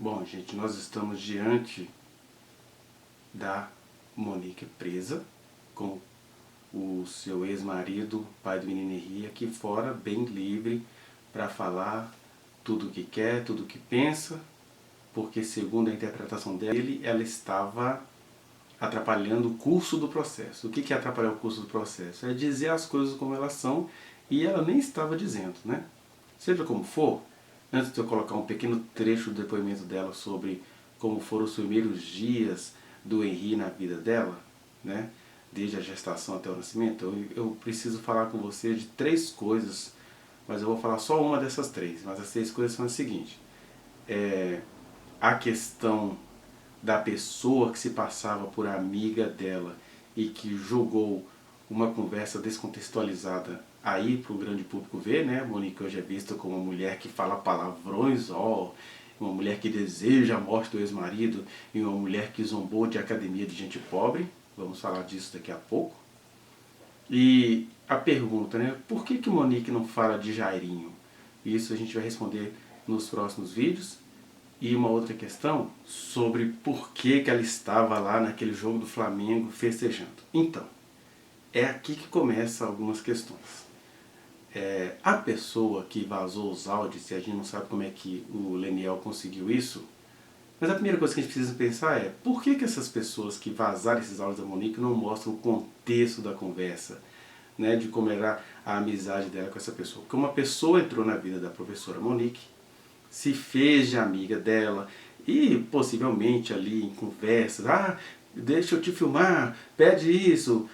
Bom, gente, nós estamos diante da Monique presa com o seu ex-marido, pai do menino Henri, aqui fora, bem livre, para falar tudo o que quer, tudo o que pensa, porque segundo a interpretação dele, ela estava atrapalhando o curso do processo. O que é atrapalhar o curso do processo? É dizer as coisas como elas são e ela nem estava dizendo, né? Seja como for, antes de eu colocar um pequeno trecho do depoimento dela sobre como foram os primeiros dias do Henri na vida dela, né? Desde a gestação até o nascimento, eu preciso falar com você de 3 coisas, mas eu vou falar só uma dessas 3. Mas as 3 coisas são as seguintes. A questão da pessoa que se passava por amiga dela e que jogou uma conversa descontextualizada aí para o grande público ver, né? Monique hoje é vista como uma mulher que fala palavrões, uma mulher que deseja a morte do ex-marido e uma mulher que zombou de academia de gente pobre. Vamos falar disso daqui a pouco. E a pergunta, né? Por que Monique não fala de Jairinho? Isso a gente vai responder nos próximos vídeos. E uma outra questão sobre por que ela estava lá naquele jogo do Flamengo festejando. Então, é aqui que começam algumas questões. A pessoa que vazou os áudios, e a gente não sabe como é que o Leniel conseguiu isso, mas a primeira coisa que a gente precisa pensar é por que essas pessoas que vazaram esses áudios da Monique não mostram o contexto da conversa, né, de como era a amizade dela com essa pessoa. Porque uma pessoa entrou na vida da professora Monique, se fez de amiga dela e possivelmente ali em conversas, deixa eu te filmar, pede isso,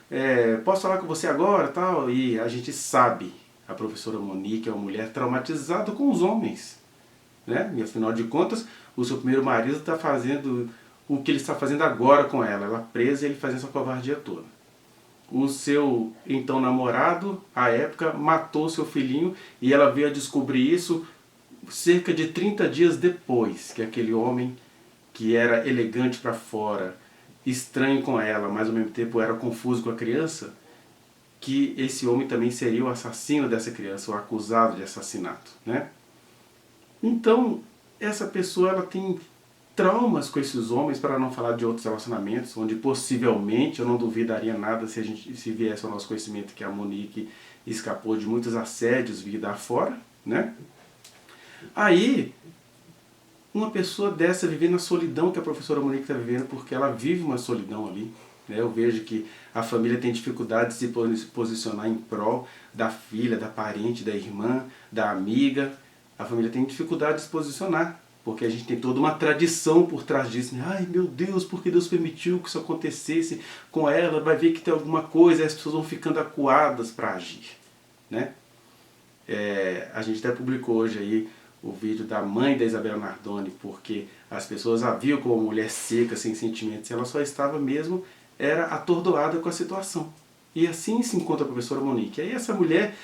posso falar com você agora, tal, e a gente sabe, a professora Monique é uma mulher traumatizada com os homens, né? E afinal de contas, o seu primeiro marido está fazendo o que ele está fazendo agora com ela presa e ele fazendo essa covardia toda. O seu então namorado, à época, matou seu filhinho e ela veio a descobrir isso cerca de 30 dias depois que aquele homem que era elegante para fora, estranho com ela, mas ao mesmo tempo era confuso com a criança, que esse homem também seria o assassino dessa criança, o acusado de assassinato, né? Então, essa pessoa ela tem traumas com esses homens, para não falar de outros relacionamentos, onde possivelmente, eu não duvidaria nada se viesse ao nosso conhecimento que a Monique escapou de muitos assédios vida afora, né? Aí, uma pessoa dessa vivendo a solidão que a professora Monique está vivendo, porque ela vive uma solidão ali. Né? Eu vejo que a família tem dificuldade de se posicionar em prol da filha, da parente, da irmã, da amiga. A família tem dificuldade de se posicionar, porque a gente tem toda uma tradição por trás disso. Né? Ai meu Deus, porque Deus permitiu que isso acontecesse com ela, vai ver que tem alguma coisa, e as pessoas vão ficando acuadas para agir. Né? A gente até publicou hoje aí o vídeo da mãe da Isabela Nardoni, porque as pessoas a viam como uma mulher seca, sem sentimentos, e ela só estava mesmo, era atordoada com a situação. E assim se encontra a professora Monique. Aí essa mulher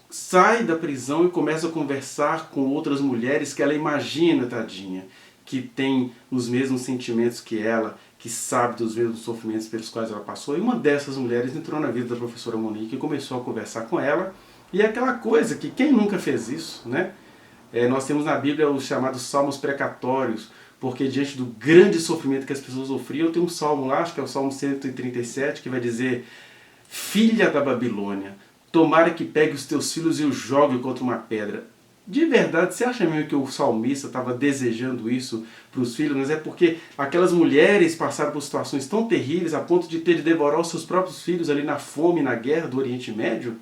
sai da prisão e começa a conversar com outras mulheres que ela imagina, tadinha, que tem os mesmos sentimentos que ela, que sabe dos mesmos sofrimentos pelos quais ela passou. E uma dessas mulheres entrou na vida da professora Monique e começou a conversar com ela. E é aquela coisa que quem nunca fez isso, né? Nós temos na Bíblia os chamados salmos precatórios, porque diante do grande sofrimento que as pessoas sofriam, tem um salmo lá, acho que é o Salmo 137, que vai dizer: Filha da Babilônia, tomara que pegue os teus filhos e os jogue contra uma pedra. De verdade, você acha mesmo que o salmista estava desejando isso para os filhos? Mas é porque aquelas mulheres passaram por situações tão terríveis a ponto de ter de devorar os seus próprios filhos ali na fome, na guerra do Oriente Médio,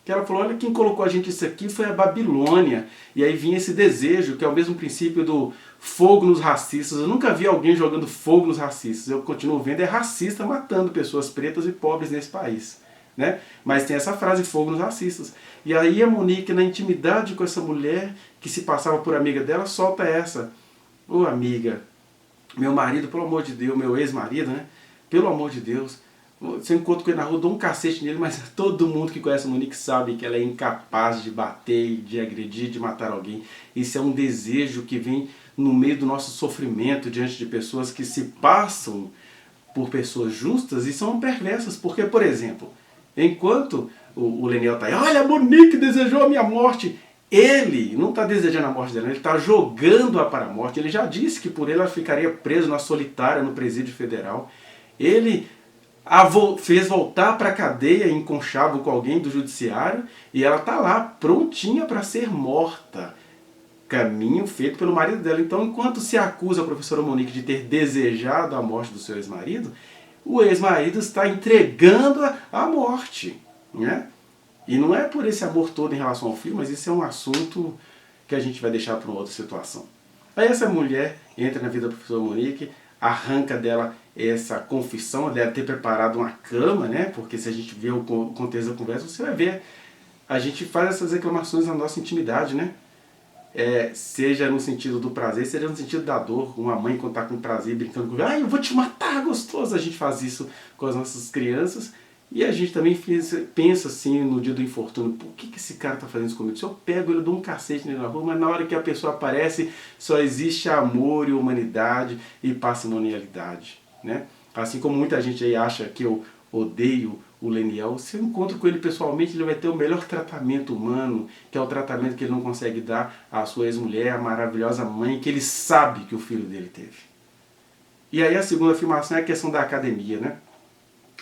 que ela falou, olha, quem colocou a gente isso aqui foi a Babilônia. E aí vinha esse desejo, que é o mesmo princípio do fogo nos racistas. Eu nunca vi alguém jogando fogo nos racistas. Eu continuo vendo, racista matando pessoas pretas e pobres nesse país. Né? Mas tem essa frase, fogo nos racistas. E aí a Monique, na intimidade com essa mulher, que se passava por amiga dela, solta essa. Ô amiga, meu marido, pelo amor de Deus, meu ex-marido, né? Pelo amor de Deus, se eu encontro com ele na rua, dou um cacete nele, mas todo mundo que conhece a Monique sabe que ela é incapaz de bater, de agredir, de matar alguém. Isso é um desejo que vem no meio do nosso sofrimento diante de pessoas que se passam por pessoas justas e são perversas. Porque, por exemplo, enquanto o Leniel está aí, olha, a Monique desejou a minha morte, Ele não está desejando a morte dela, ele está jogando-a para a morte. Ele já disse que por ele ela ficaria preso na solitária, no presídio federal. Ele fez voltar para a cadeia em conchavo com alguém do judiciário e ela está lá, prontinha para ser morta. Caminho feito pelo marido dela. Então, enquanto se acusa a professora Monique de ter desejado a morte do seu ex-marido, o ex-marido está entregando-a à morte, né? E não é por esse amor todo em relação ao filho, mas isso é um assunto que a gente vai deixar para uma outra situação. Aí essa mulher entra na vida da professora Monique, arranca dela essa confissão, ela deve ter preparado uma cama, né? Porque se a gente vê o contexto da conversa, você vai ver, a gente faz essas reclamações na nossa intimidade, né? Seja no sentido do prazer, seja no sentido da dor. Uma mãe quando está com prazer brincando com eu vou te matar, gostoso. A gente faz isso com as nossas crianças. E a gente também pensa assim no dia do infortúnio, por que esse cara está fazendo isso comigo? Se eu pego ele, dou um cacete nele na rua, mas na hora que a pessoa aparece, só existe amor e humanidade e patrimonialidade, né? Assim como muita gente aí acha que eu odeio o Leniel, se eu encontro com ele pessoalmente, ele vai ter o melhor tratamento humano, que é o tratamento que ele não consegue dar à sua ex-mulher, a maravilhosa mãe, que ele sabe que o filho dele teve. E aí a segunda afirmação é a questão da academia, né?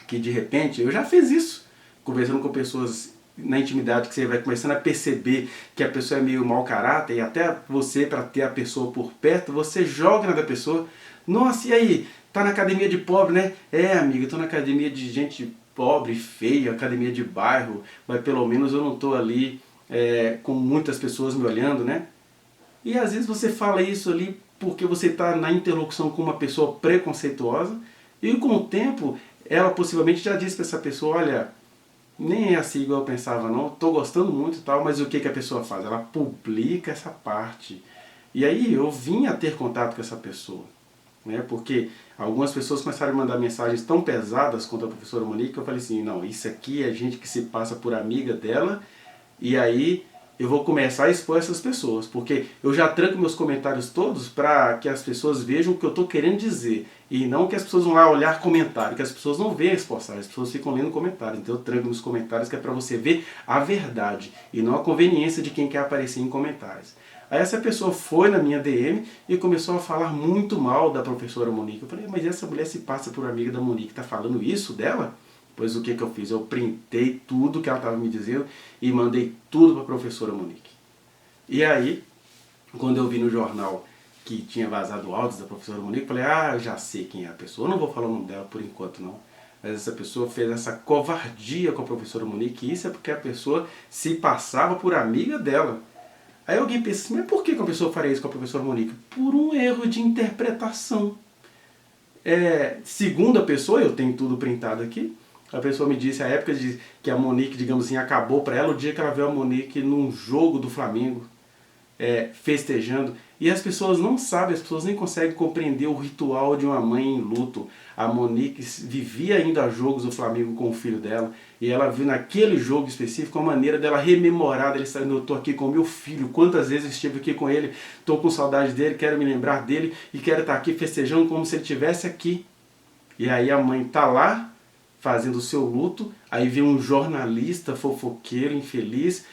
Que de repente, eu já fiz isso, conversando com pessoas na intimidade, que você vai começando a perceber que a pessoa é meio mau caráter, e até você, para ter a pessoa por perto, você joga na da pessoa. Nossa, e aí? Tá na academia de pobre, né? Amiga, eu tô na academia de gente pobre, feia, academia de bairro, mas pelo menos eu não tô ali com muitas pessoas me olhando, né? E às vezes você fala isso ali porque você está na interlocução com uma pessoa preconceituosa, e com o tempo ela possivelmente já disse para essa pessoa, olha, nem é assim igual eu pensava não, estou gostando muito e tal, mas o que a pessoa faz? Ela publica essa parte. E aí eu vim a ter contato com essa pessoa, né? Porque algumas pessoas começaram a mandar mensagens tão pesadas contra a professora Monique, que eu falei assim, não, isso aqui é gente que se passa por amiga dela, e aí eu vou começar a expor essas pessoas, porque eu já tranco meus comentários todos para que as pessoas vejam o que eu estou querendo dizer, e não que as pessoas vão lá olhar comentário, que as pessoas não veem as postagens, as pessoas ficam lendo comentários. Então eu tranco nos comentários, que é para você ver a verdade e não a conveniência de quem quer aparecer em comentários. Aí essa pessoa foi na minha DM e começou a falar muito mal da professora Monique. Eu falei, mas essa mulher se passa por amiga da Monique, está falando isso dela? Pois o que eu fiz? Eu printei tudo que ela estava me dizendo e mandei tudo para a professora Monique. E aí, quando eu vi no jornal que tinha vazado áudios da professora Monique, eu falei, eu já sei quem é a pessoa. Eu não vou falar o nome dela por enquanto não. Mas essa pessoa fez essa covardia com a professora Monique, e isso é porque a pessoa se passava por amiga dela. Aí alguém pensa assim, mas por que a pessoa faria isso com a professora Monique? Por um erro de interpretação. Segundo a pessoa, eu tenho tudo printado aqui, a pessoa me disse a época de que a Monique, digamos assim, acabou para ela o dia que ela viu a Monique num jogo do Flamengo, festejando. E as pessoas não sabem, as pessoas nem conseguem compreender o ritual de uma mãe em luto. A Monique vivia indo a jogos do Flamengo com o filho dela, e ela viu naquele jogo específico a maneira dela rememorar, dele dizendo, eu estou aqui com o meu filho, quantas vezes estive aqui com ele, estou com saudade dele, quero me lembrar dele, e quero estar aqui festejando como se ele estivesse aqui. E aí a mãe está lá, fazendo o seu luto, aí vem um jornalista fofoqueiro, infeliz,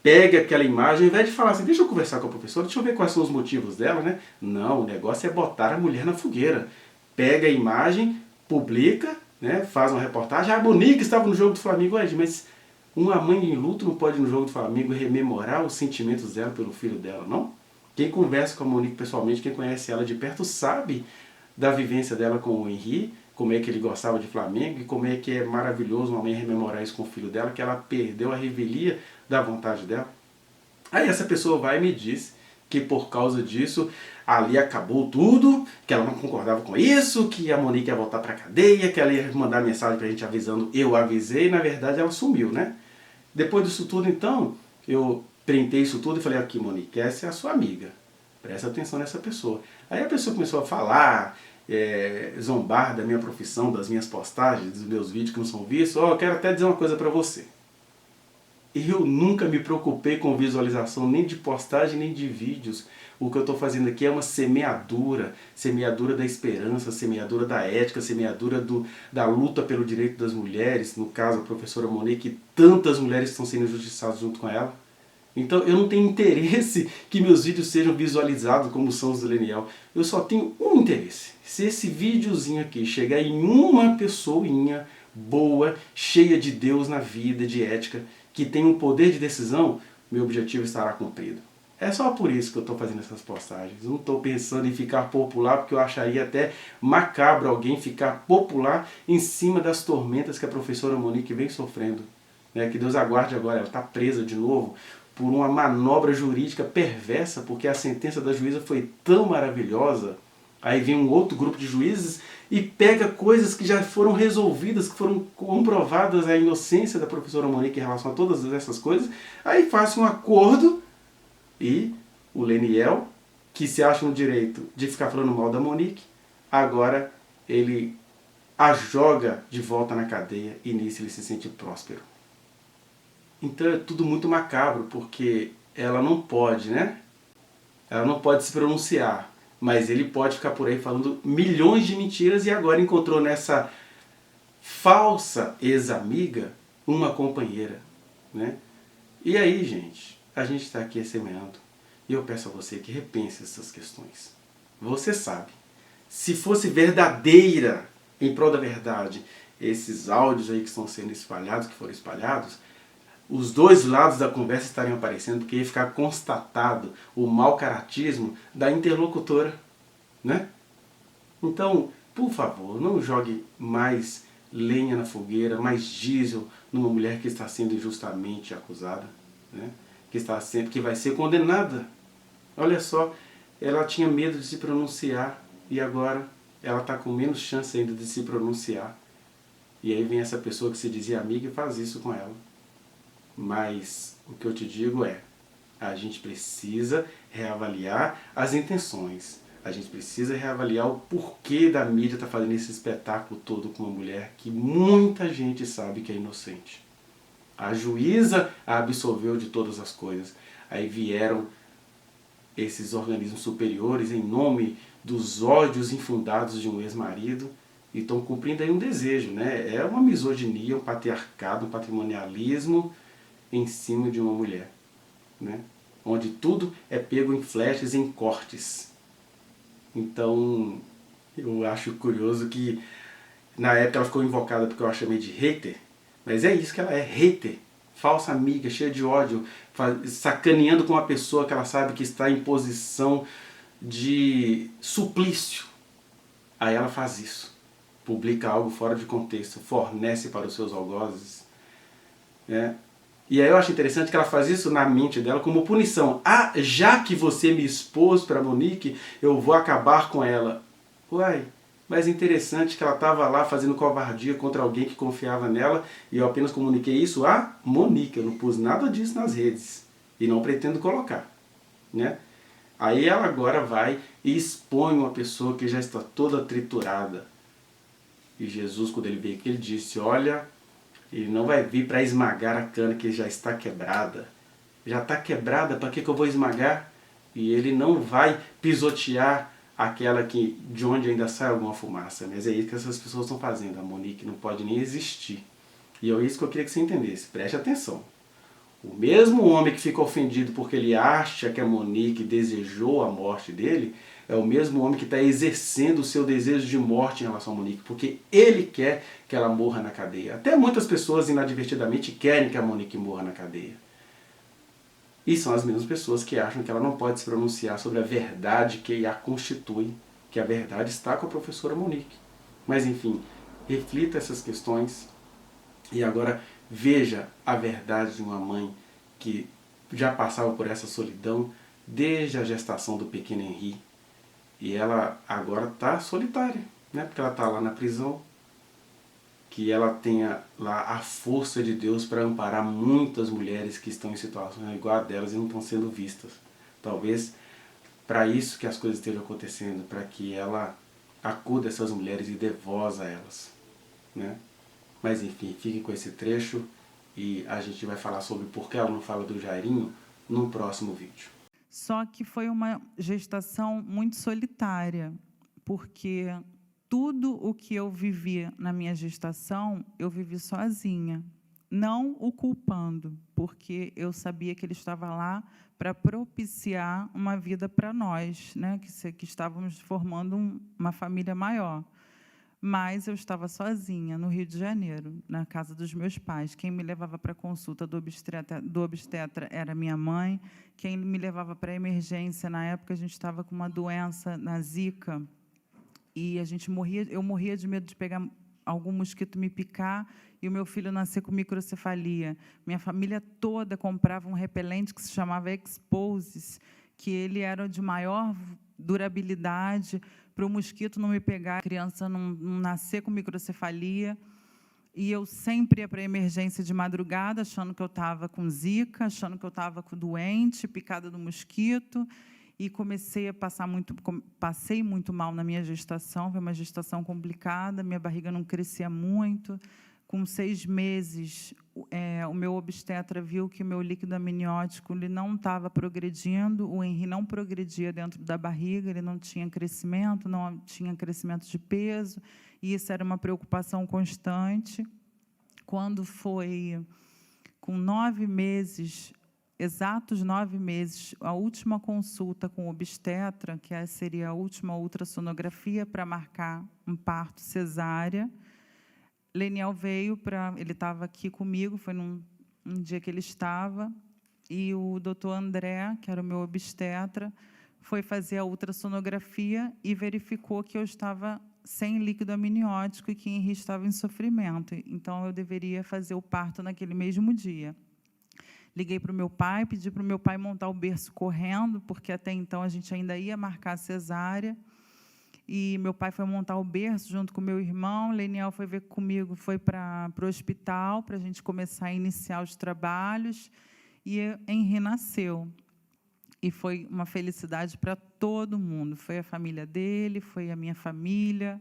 pega aquela imagem, ao invés de falar assim, deixa eu conversar com a professora, deixa eu ver quais são os motivos dela, né? Não, o negócio é botar a mulher na fogueira. Pega a imagem, publica, né? Faz uma reportagem, a Monique estava no jogo do Flamengo, mas uma mãe em luto não pode ir no jogo do Flamengo rememorar os sentimentos dela pelo filho dela, não? Quem conversa com a Monique pessoalmente, quem conhece ela de perto, sabe da vivência dela com o Henri, como é que ele gostava de Flamengo e como é que é maravilhoso uma mãe rememorar isso com o filho dela, que ela perdeu a revelia da vontade dela. Aí essa pessoa vai e me diz que por causa disso ali acabou tudo, que ela não concordava com isso, que a Monique ia voltar para a cadeia, que ela ia mandar mensagem para a gente avisando, eu avisei, e na verdade ela sumiu, né? Depois disso tudo então, eu printei isso tudo e falei, aqui Monique, essa é a sua amiga, presta atenção nessa pessoa. Aí a pessoa começou a falar, zombar da minha profissão, das minhas postagens, dos meus vídeos que não são vistos. Eu quero até dizer uma coisa para você. Eu nunca me preocupei com visualização, nem de postagem, nem de vídeos. O que eu estou fazendo aqui é uma semeadura, semeadura da esperança, semeadura da ética, semeadura da luta pelo direito das mulheres, no caso a professora Monique, e tantas mulheres estão sendo injustiçadas junto com ela. Então eu não tenho interesse que meus vídeos sejam visualizados como são os do Leniel. Eu só tenho um interesse. Se esse videozinho aqui chegar em uma pessoinha boa, cheia de Deus na vida, de ética, que tem um poder de decisão, meu objetivo estará cumprido. É só por isso que eu estou fazendo essas postagens. Não estou pensando em ficar popular, porque eu acharia até macabro alguém ficar popular em cima das tormentas que a professora Monique vem sofrendo. Né? Que Deus aguarde agora, ela está presa de novo por uma manobra jurídica perversa, porque a sentença da juíza foi tão maravilhosa. Aí vem um outro grupo de juízes e pega coisas que já foram resolvidas, que foram comprovadas a inocência da professora Monique em relação a todas essas coisas, aí faz um acordo e o Leniel, que se acha no direito de ficar falando mal da Monique, agora ele a joga de volta na cadeia e nisso ele se sente próspero. Então é tudo muito macabro, porque ela não pode, né? Ela não pode se pronunciar, mas ele pode ficar por aí falando milhões de mentiras e agora encontrou nessa falsa ex-amiga uma companheira, né? E aí, gente, a gente está aqui semeando e eu peço a você que repense essas questões. Você sabe, se fosse verdadeira, em prol da verdade, esses áudios aí que estão sendo espalhados, que foram espalhados, os dois lados da conversa estariam aparecendo, porque ia ficar constatado o mau caratismo da interlocutora, né? Então, por favor, não jogue mais lenha na fogueira, mais diesel numa mulher que está sendo injustamente acusada, né? Que vai ser condenada. Olha só, ela tinha medo de se pronunciar e agora ela está com menos chance ainda de se pronunciar. E aí vem essa pessoa que se dizia amiga e faz isso com ela. Mas o que eu te digo é, a gente precisa reavaliar as intenções. A gente precisa reavaliar o porquê da mídia estar fazendo esse espetáculo todo com uma mulher que muita gente sabe que é inocente. A juíza a absolveu de todas as coisas. Aí vieram esses organismos superiores em nome dos ódios infundados de um ex-marido e estão cumprindo aí um desejo, né? É uma misoginia, um patriarcado, um patrimonialismo em cima de uma mulher, né? Onde tudo é pego em flechas, em cortes. Então, eu acho curioso que na época ela ficou invocada porque eu a chamei de hater, mas é isso que ela é, hater. Falsa amiga, cheia de ódio, sacaneando com uma pessoa que ela sabe que está em posição de suplício. Aí ela faz isso, publica algo fora de contexto, fornece para os seus algozes, né? E aí eu acho interessante que ela faz isso na mente dela como punição. Ah, já que você me expôs para Monique, eu vou acabar com ela. Uai, mas interessante que ela estava lá fazendo covardia contra alguém que confiava nela e eu apenas comuniquei isso a Monique. Eu não pus nada disso nas redes e não pretendo colocar, né? Aí ela agora vai e expõe uma pessoa que já está toda triturada. E Jesus, quando ele veio aqui, ele disse, olha, ele não vai vir para esmagar a cana que já está quebrada. Já está quebrada, para que eu vou esmagar? E ele não vai pisotear aquela que, de onde ainda sai alguma fumaça. Mas é isso que essas pessoas estão fazendo. A Monique não pode nem existir. E é isso que eu queria que você entendesse. Preste atenção. O mesmo homem que fica ofendido porque ele acha que a Monique desejou a morte dele, é o mesmo homem que está exercendo o seu desejo de morte em relação a Monique, porque ele quer que ela morra na cadeia. Até muitas pessoas inadvertidamente querem que a Monique morra na cadeia. E são as mesmas pessoas que acham que ela não pode se pronunciar sobre a verdade que a constitui, que a verdade está com a professora Monique. Mas enfim, reflita essas questões e agora veja a verdade de uma mãe que já passava por essa solidão desde a gestação do pequeno Henri. E ela agora está solitária, né? Porque ela está lá na prisão. Que ela tenha lá a força de Deus para amparar muitas mulheres que estão em situações igual a delas e não estão sendo vistas. Talvez para isso que as coisas estejam acontecendo, para que ela acuda essas mulheres e dê voz a elas, né? Mas enfim, fiquem com esse trecho e a gente vai falar sobre por que ela não fala do Jairinho num próximo vídeo. Só que foi uma gestação muito solitária, porque tudo o que eu vivi na minha gestação, eu vivi sozinha. não o culpando, porque eu sabia que ele estava lá para propiciar uma vida para nós, né, que estávamos formando uma família maior. Mas eu estava sozinha, no Rio de Janeiro, na casa dos meus pais. Quem me levava para a consulta do obstetra era minha mãe. Quem me levava para a emergência, na época, a gente estava com uma doença na Zika, e eu morria de medo de pegar algum mosquito me picar e o meu filho nascer com microcefalia. Minha família toda comprava um repelente que se chamava Exposes, que ele era de maior durabilidade para o mosquito não me pegar, a criança não nascer com microcefalia. E eu sempre ia para a emergência de madrugada, achando que eu estava com zika, achando que eu estava doente, picada do mosquito, e passei muito mal na minha gestação. Foi uma gestação complicada, minha barriga não crescia muito. Com 6 meses, o meu obstetra viu que o meu líquido amniótico ele não estava progredindo, o Henri não progredia dentro da barriga, ele não tinha crescimento de peso, e isso era uma preocupação constante. Quando foi com 9 meses, exatos 9 meses, a última consulta com o obstetra, que seria a última ultrassonografia para marcar um parto cesárea, Leniel veio ele estava aqui comigo, foi um dia que ele estava, e o doutor André, que era o meu obstetra, foi fazer a ultrassonografia e verificou que eu estava sem líquido amniótico e que Henri estava em sofrimento. Então, eu deveria fazer o parto naquele mesmo dia. Liguei para o meu pai, pedi para o meu pai montar o berço correndo, porque até então a gente ainda ia marcar a cesárea. E meu pai foi montar o berço junto com meu irmão. Leniel foi ver comigo, foi para o hospital para a gente começar a iniciar os trabalhos. E Henri nasceu. E foi uma felicidade para todo mundo. Foi a família dele, foi a minha família.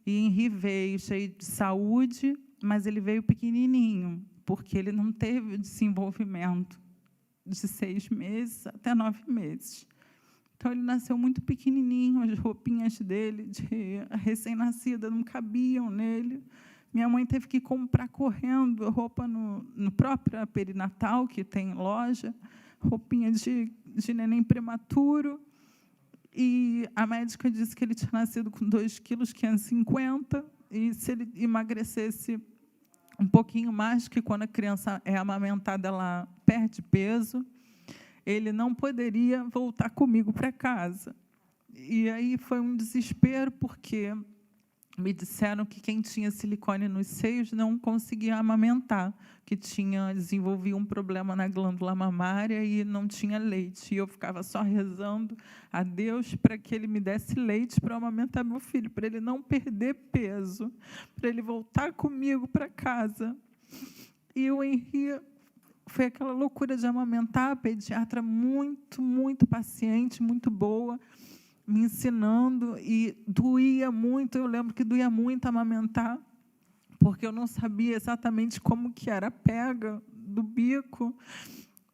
E Henri veio cheio de saúde, mas ele veio pequenininho, porque ele não teve desenvolvimento de 6 meses até 9 meses. Então, ele nasceu muito pequenininho, as roupinhas dele, de recém-nascida, não cabiam nele. Minha mãe teve que comprar correndo roupa no próprio perinatal, que tem loja, roupinha de neném prematuro. E a médica disse que ele tinha nascido com 2,5 kg, e se ele emagrecesse um pouquinho mais, que quando a criança é amamentada, ela perde peso, ele não poderia voltar comigo para casa. E aí foi um desespero, porque me disseram que quem tinha silicone nos seios não conseguia amamentar, que desenvolvia um problema na glândula mamária e não tinha leite. E eu ficava só rezando a Deus para que ele me desse leite para eu amamentar meu filho, para ele não perder peso, para ele voltar comigo para casa. E o Henri foi aquela loucura de amamentar, a pediatra muito, muito paciente, muito boa, me ensinando, e doía muito. Eu lembro que doía muito amamentar, porque eu não sabia exatamente como que era a pega do bico,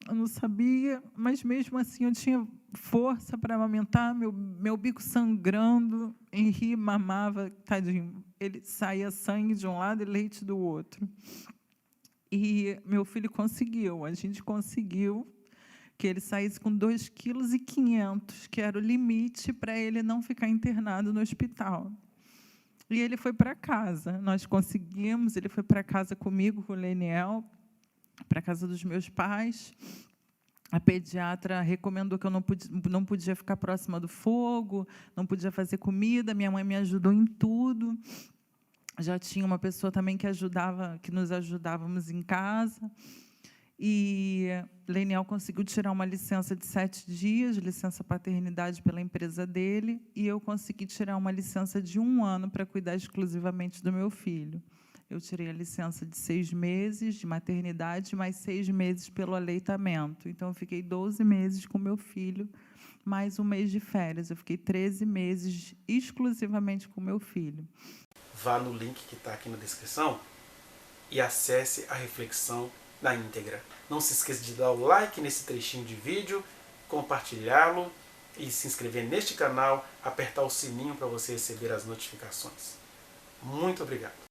eu não sabia, mas mesmo assim eu tinha força para amamentar, meu bico sangrando. Henri mamava, tadinho, ele saía sangue de um lado e leite do outro. E meu filho conseguiu, a gente conseguiu que ele saísse com 2,5 kg, que era o limite para ele não ficar internado no hospital. E ele foi para casa, nós conseguimos, ele foi para casa comigo, com o Leniel, para a casa dos meus pais. A pediatra recomendou que eu não podia ficar próxima do fogo, não podia fazer comida, minha mãe me ajudou em tudo. Já tinha uma pessoa também que nos ajudávamos em casa. E Leniel conseguiu tirar uma licença de 7 dias, licença paternidade pela empresa dele, e eu consegui tirar uma licença de 1 ano para cuidar exclusivamente do meu filho. Eu tirei a licença de 6 meses de maternidade, mais 6 meses pelo aleitamento. Então, eu fiquei 12 meses com meu filho, mais 1 mês de férias. Eu fiquei 13 meses exclusivamente com meu filho. Vá no link que está aqui na descrição e acesse a reflexão na íntegra. Não se esqueça de dar o like nesse trechinho de vídeo, compartilhá-lo e se inscrever neste canal, apertar o sininho para você receber as notificações. Muito obrigado.